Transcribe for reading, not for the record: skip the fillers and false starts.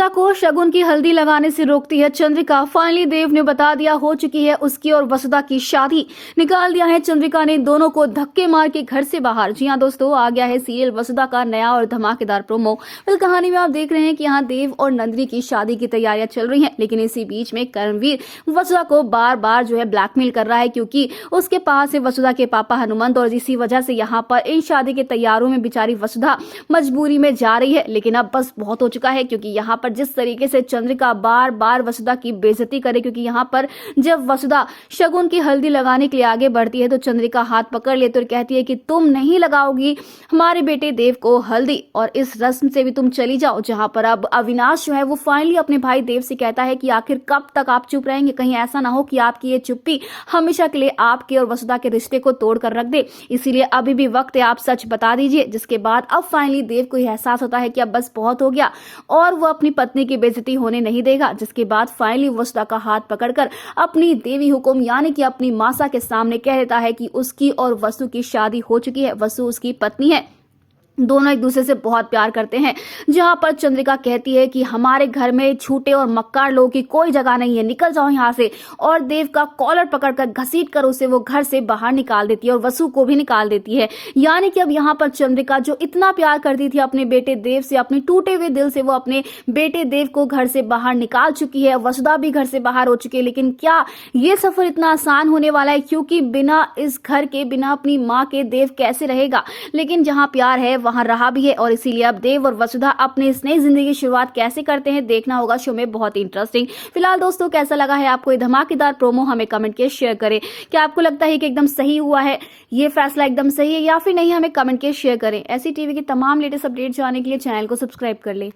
को शगुन की हल्दी लगाने से रोकती है चंद्रिका। फाइनली देव ने बता दिया हो चुकी है उसकी और वसुधा की शादी। निकाल दिया है चंद्रिका ने दोनों को धक्के मार के घर से बाहर। जी हां दोस्तों, आ गया है सीरियल वसुधा का नया और धमाकेदार प्रोमो। कहानी में आप देख रहे हैं कि यहाँ देव और नंदिनी की शादी की तैयारियां चल रही हैं, लेकिन इसी बीच में कर्मवीर वसुधा को बार बार जो है ब्लैकमेल कर रहा है, क्योंकि उसके पास है वसुधा के पापा हनुमंत, और इसी वजह से यहाँ पर इन शादी के तैयारों में बेचारी वसुधा मजबूरी में जा रही है। लेकिन अब बस बहुत हो चुका है, क्योंकि यहाँ पर जिस तरीके से चंद्रिका बार बार वसुधा की बेइज्जती करे, क्योंकि यहाँ पर जब वसुधा शगुन की हल्दी लगाने के लिए आगे बढ़ती है तो चंद्रिका हाथ पकड़ लेती और कहती है कि तुम नहीं लगाओगी हमारे बेटे देव को हल्दी, और इस रस्म से भी तुम चली जाओ। जहां पर अब अविनाश जो है वो फाइनली अपने भाई देव से कहता है कि आखिर कब तक आप चुप रहेंगे, कहीं ऐसा ना हो कि आपकी ये चुप्पी हमेशा के लिए आपके और वसुधा के रिश्ते को तोड़ कर रख दे। इसीलिए अभी भी वक्त है, आप सच बता दीजिए। जिसके बाद अब फाइनली देव को एहसास होता है कि अब बस बहुत हो गया और वो अपनी पत्नी की बेइज्जती होने नहीं देगा। जिसके बाद फाइनली वसुधा का हाथ पकड़कर अपनी देवी हुकुम यानी कि अपनी मासा के सामने कह देता है कि उसकी और वसु की शादी हो चुकी है, वसु उसकी पत्नी है, दोनों एक दूसरे से बहुत प्यार करते हैं। जहां पर चंद्रिका कहती है कि हमारे घर में झूठे और मक्कार लोगों की कोई जगह नहीं है, निकल जाओ यहाँ से, और देव का कॉलर पकड़कर घसीट कर उसे वो घर से बाहर निकाल देती है और वसु को भी निकाल देती है। यानी कि अब यहाँ पर चंद्रिका जो इतना प्यार करती थी अपने बेटे देव से, अपने टूटे हुए दिल से, वो अपने बेटे देव को घर से बाहर निकाल चुकी है। वसुधा भी घर से बाहर हो चुकी है। लेकिन क्या ये सफर इतना आसान होने वाला है, क्योंकि बिना इस घर के, बिना अपनी माँ के देव कैसे रहेगा। लेकिन जहाँ प्यार है वहां रहा भी है, और इसीलिए अब देव और वसुधा अपने इस नई जिंदगी की शुरुआत कैसे करते हैं देखना होगा शो में, बहुत ही इंटरेस्टिंग। फिलहाल दोस्तों, कैसा लगा है आपको ये धमाकेदार प्रोमो, हमें कमेंट के शेयर करें। क्या आपको लगता है कि एकदम सही हुआ है, ये फैसला एकदम सही है या फिर नहीं, हमें कमेंट के शेयर करें। ऐसी टीवी की तमाम लेटेस्ट अपडेट जानने के लिए चैनल को सब्सक्राइब कर ले।